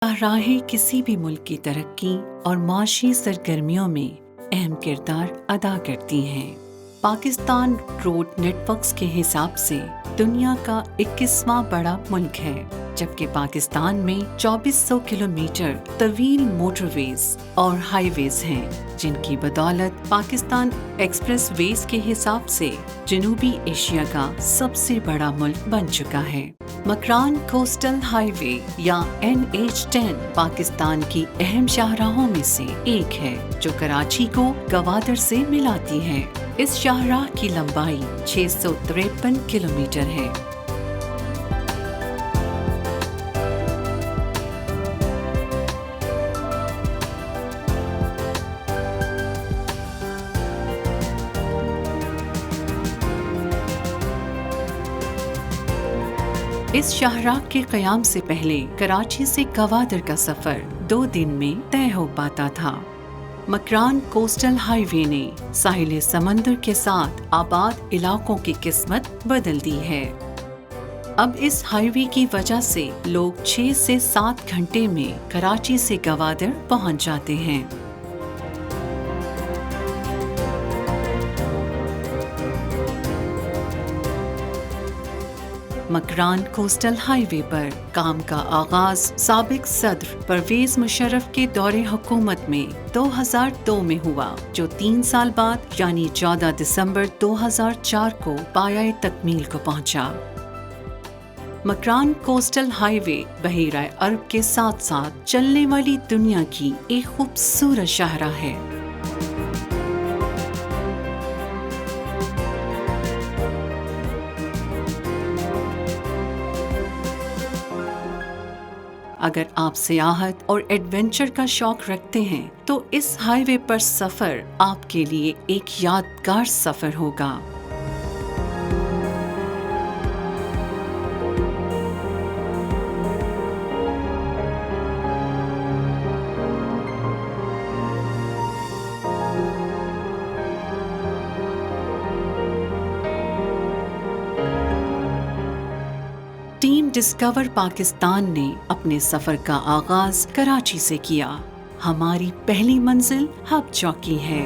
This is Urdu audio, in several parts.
راہیں کسی بھی ملک کی ترقی اور معاشی سرگرمیوں میں اہم کردار ادا کرتی ہیں۔ پاکستان روڈ نیٹ ورکس کے حساب سے دنیا کا 21واں بڑا ملک ہے، جبکہ پاکستان میں 2400 کلومیٹر طویل موٹر ویز اور ہائی ویز ہیں، جن کی بدولت پاکستان ایکسپریس ویز کے حساب سے جنوبی ایشیا کا سب سے بڑا ملک بن چکا ہے۔ مکران کوسٹل ہائی وے یا NH10 پاکستان کی اہم شاہراہوں میں سے ایک ہے، جو کراچی کو گوادر سے ملاتی ہے۔ اس شاہراہ کی لمبائی 653 کلومیٹر ہے۔ اس شاہراہ کے قیام سے پہلے کراچی سے گوادر کا سفر 2 دن میں طے ہو پاتا تھا۔ مکران کوسٹل ہائی وے نے ساحل سمندر کے ساتھ آباد علاقوں کی قسمت بدل دی ہے۔ اب اس ہائی وے کی وجہ سے لوگ 6 سے 7 گھنٹے میں کراچی سے گوادر پہنچ جاتے ہیں۔ مکران کوسٹل ہائی وے پر کام کا آغاز سابق صدر پرویز مشرف کے دور حکومت میں 2002 میں ہوا، جو 3 سال بعد یعنی 14 دسمبر 2004 کو پایۂ تکمیل کو پہنچا۔ مکران کوسٹل ہائی وے بحیرہ عرب کے ساتھ ساتھ چلنے والی دنیا کی ایک خوبصورت شاہراہ ہے۔ اگر آپ سیاحت اور ایڈونچر کا شوق رکھتے ہیں تو اس ہائی وے پر سفر آپ کے لیے ایک یادگار سفر ہوگا۔ ٹیم ڈسکور پاکستان نے اپنے سفر کا آغاز کراچی سے کیا۔ ہماری پہلی منزل ہب چوکی ہے۔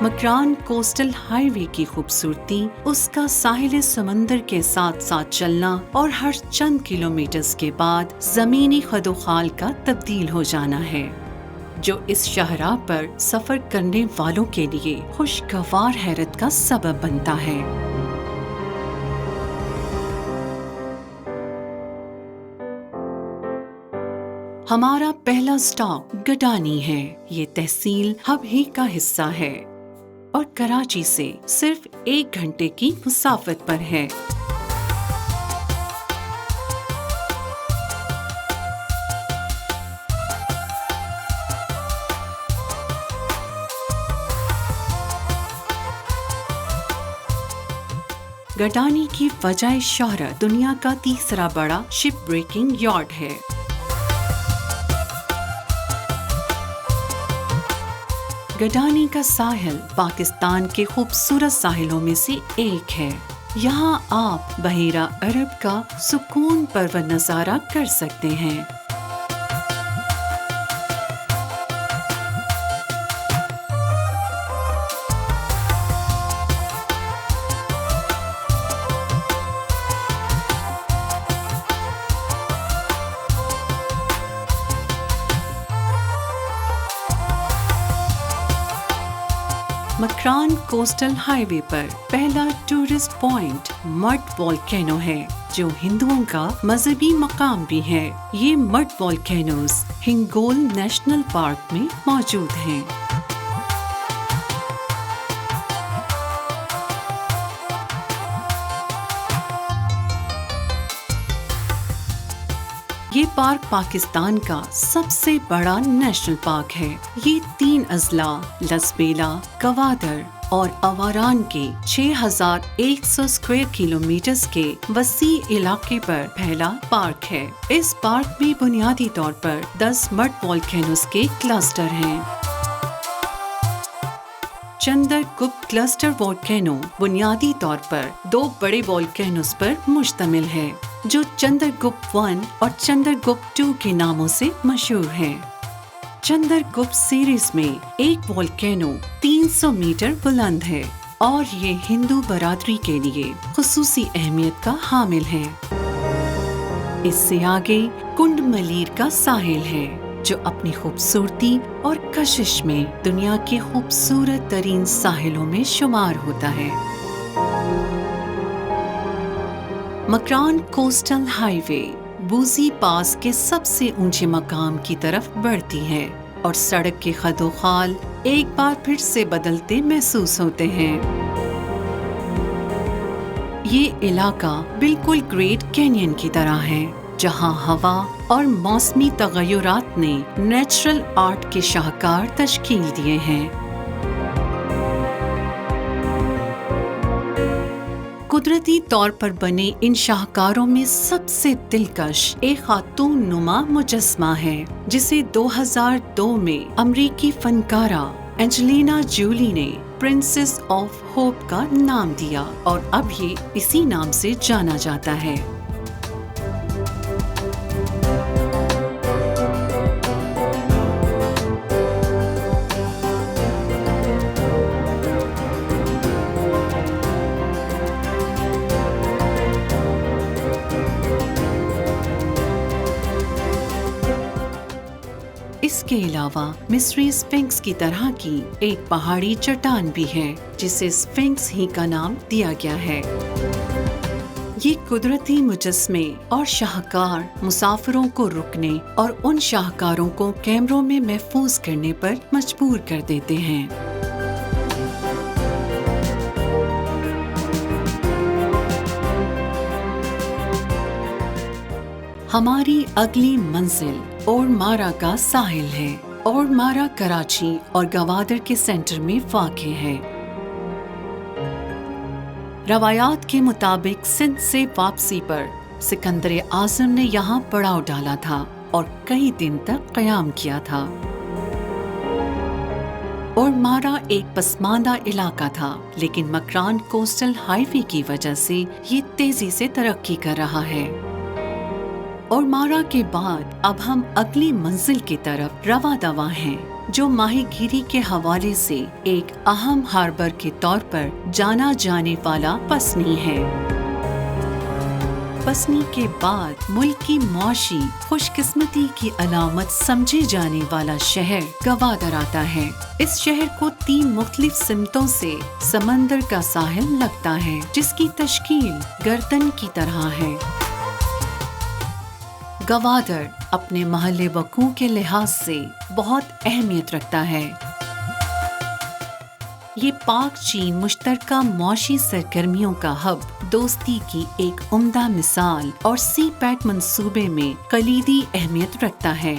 مکران کوسٹل ہائی وے کی خوبصورتی اس کا ساحل سمندر کے ساتھ ساتھ چلنا اور ہر چند کلومیٹرز کے بعد زمینی خدوخال کا تبدیل ہو جانا ہے، جو اس شاہراہ پر سفر کرنے والوں کے لیے خوشگوار حیرت کا سبب بنتا ہے۔ ہمارا پہلا سٹاپ گڈانی ہے۔ یہ تحصیل ہب ہی کا حصہ ہے اور کراچی سے صرف 1 گھنٹے کی مسافت پر ہے۔ گڈانی کی وجہ شہرت دنیا کا تیسرا بڑا شپ بریکنگ یارڈ ہے۔ گڈانی کا ساحل پاکستان کے خوبصورت ساحلوں میں سے ایک ہے۔ یہاں آپ بحیرہ عرب کا سکون پرور نظارہ کر سکتے ہیں۔ مکران کوسٹل ہائی وے پر پہلا ٹورسٹ پوائنٹ مڈ والکینو ہے، جو ہندوؤں کا مذہبی مقام بھی ہے۔ یہ mid volcanoes Hingol national park میں موجود ہیں۔ یہ پارک پاکستان کا سب سے بڑا نیشنل پارک ہے۔ یہ 3 اضلاع لسبیلا، گوادر اور اواران کے 6100 اسکوائر کلومیٹرز کے وسیع علاقے پر پھیلا پارک ہے۔ اس پارک میں بنیادی طور پر 10 مڈ والکینوز کے کلسٹر ہیں۔ چندر گپت کلسٹر وولکینو بنیادی طور پر 2 بڑے وولکینوز پر مشتمل ہے جو چندر گپت 1 اور چندر گپت 2 کے ناموں سے مشہور ہے۔ چندر گپت سیریز میں ایک وولکینو 300 میٹر بلند ہے اور یہ ہندو برادری کے لیے خصوصی اہمیت کا حامل ہے۔ اس سے آگے کنڈ ملیر کا ساحل ہے جو اپنی خوبصورتی اور کشش میں دنیا کے خوبصورت ترین ساحلوں میں شمار ہوتا ہے۔ مکران کوسٹل ہائی وے بوزی پاس کے سب سے اونچے مقام کی طرف بڑھتی ہے اور سڑک کے خد و خال ایک بار پھر سے بدلتے محسوس ہوتے ہیں۔ یہ علاقہ بالکل گریٹ کینین کی طرح ہے جہاں ہوا اور موسمی تغیرات نے نیچرل آرٹ کے شاہکار تشکیل دیے ہیں۔ قدرتی طور پر بنے ان شاہکاروں میں سب سے دلکش ایک خاتون نما مجسمہ ہے جسے 2002 میں امریکی فنکارہ اینجلینا جولی نے پرنسس آف ہوپ کا نام دیا اور اب یہ اسی نام سے جانا جاتا ہے۔ اس کے علاوہ مصری اسفنکس کی طرح کی ایک پہاڑی چٹان بھی ہے جسے اسفنکس ہی کا نام دیا گیا ہے۔ یہ قدرتی مجسمے اور شاہکار مسافروں کو رکنے اور ان شاہکاروں کو کیمروں میں محفوظ کرنے پر مجبور کر دیتے ہیں۔ ہماری اگلی منزل اورمارا کا ساحل ہے۔ اورمارا کراچی اور گوادر کے سینٹر میں واقع ہے۔ روایات کے مطابق سندھ سے واپسی پر سکندر اعظم نے یہاں پڑاؤ ڈالا تھا اور کئی دن تک قیام کیا تھا۔ اورمارا ایک پسماندہ علاقہ تھا لیکن مکران کوسٹل ہائی وے کی وجہ سے یہ تیزی سے ترقی کر رہا ہے۔ اورمارا کے بعد اب ہم اگلی منزل کی طرف رواں دواں ہیں جو ماہی گیری کے حوالے سے ایک اہم ہاربر کے طور پر جانا جانے والا پسنی ہے۔ پسنی کے بعد ملک کی معاشی خوش قسمتی کی علامت سمجھے جانے والا شہر گوادر آتا ہے۔ اس شہر کو 3 مختلف سمتوں سے سمندر کا ساحل لگتا ہے جس کی تشکیل گردن کی طرح ہے۔ گوادر اپنے محل وقوع کے لحاظ سے بہت اہمیت رکھتا ہے۔ یہ پاک چین مشترکہ معاشی سرگرمیوں کا ہب، دوستی کی ایک عمدہ مثال اور سی پیک منصوبے میں کلیدی اہمیت رکھتا ہے۔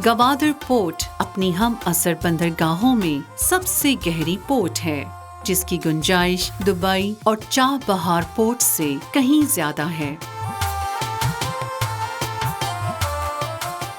گوادر پورٹ اپنی ہم عصر بندرگاہوں میں سب سے گہری پورٹ ہے جس کی گنجائش دبئی اور چاہ بہار پورٹ سے کہیں زیادہ ہے۔